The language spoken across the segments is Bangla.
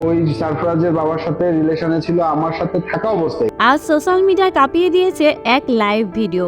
ওই সারফরাজের বাবার সাথে রিলেশনে ছিল আমার সাথে থাকা অবস্থায়। আজ সোশ্যাল মিডিয়ায় কাঁপিয়ে দিয়েছে এক লাইভ ভিডিও।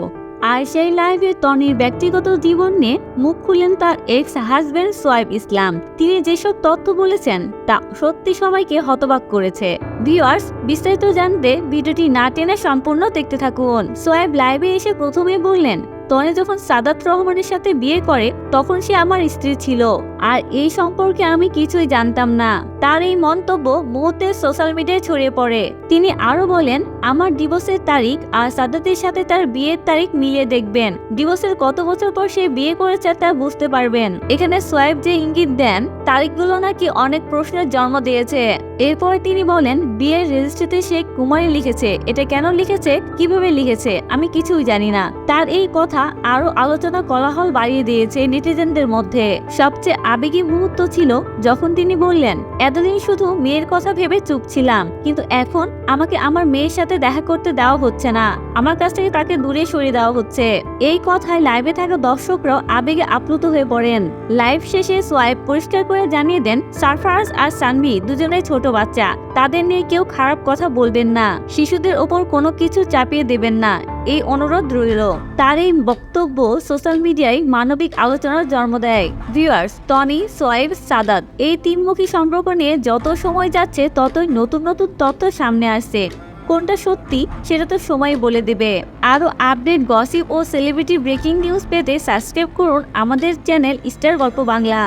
আর সেই লাইভে তনির ব্যক্তিগত জীবন নিয়ে মুখ খুললেন তার এক্স হাজবেন্ড সোয়েব ইসলাম। তিনি যেসব তথ্য বলেছেন তা সত্যি সবাইকে হতবাক করেছে। ভিউয়ার্স, বিস্তারিত জানতে ভিডিওটি না টেনে সম্পূর্ণ দেখতে থাকুন। সোয়েব লাইভে এসে প্রথমে বললেন, তনি যখন সাদাত রহমানের সাথে বিয়ে করে তখন সে আমার স্ত্রী ছিল, আর এই সম্পর্কে আমি কিছুই জানতাম না। তার এই মন্তব্য মুহূর্তে সোশ্যাল মিডিয়ায় ছড়িয়ে পড়ে। তিনি আরো বলেন, আমার ডিভোর্সের তারিখ আর সাদাতের সাথে তার বিয়ের তারিখ মিলিয়ে দেখবেন। ডিভোর্সের কত বছর পর সে বিয়ে করেছে তা বুঝতে পারবেন। এখানে সোয়েব যে ইঙ্গিত দেন, তারিখগুলো নাকি অনেক প্রশ্নের জন্ম দিয়েছে। এরপরে তিনি বলেন, বিয়ের রেজিস্ট্রিতে সে কুমারী লিখেছে। এটা কেন লিখেছে, কিভাবে লিখেছে, আমি কিছুই জানি না। তার এই কথা আরো আলোচনা কোলাহল বাড়িয়ে দিয়েছে নেটিজেনদের মধ্যে। সবচেয়ে আবেগী মুহূর্ত ছিল যখন তিনি বললেন, এতদিন শুধু মেয়ের কথা ভেবে চুপ ছিলাম, কিন্তু এখন আমাকে আমার মেয়ের সাথে দেখা করতে দেওয়া হচ্ছে না, আমার কাছ থেকে তাকে দূরে সরিয়ে দেওয়া হচ্ছে। এই কথায় লাইভে থাকা দর্শকরাও আবেগে আপ্লুত হয়ে পড়েন। লাইভ শেষে সোয়েব পরিষ্কার করে জানিয়ে দেন, সারফরাজ আর সানভি দুজনেই ছোট বাচ্চা, তাদের নিয়ে কেউ খারাপ কথা বলবেন না, শিশুদের ওপর কোনো কিছু চাপিয়ে দেবেন না, এই অনুরোধ রইল। তার এই বক্তব্য সোশ্যাল মিডিয়ায় মানবিক আলোচনার জন্ম দেয়। ভিউয়ার্স, টনি, সোয়েব, সাদাত এই তিনমুখী সম্পর্ক নিয়ে যত সময় যাচ্ছে ততই নতুন নতুন তথ্য সামনে আসছে। কোনটা সত্যি সেটা তো সময় বলে দেবে। আরও আপডেট, গসিপ ও সেলিব্রিটি ব্রেকিং নিউজ পেতে সাবস্ক্রাইব করুন আমাদের চ্যানেল স্টার গল্প বাংলা।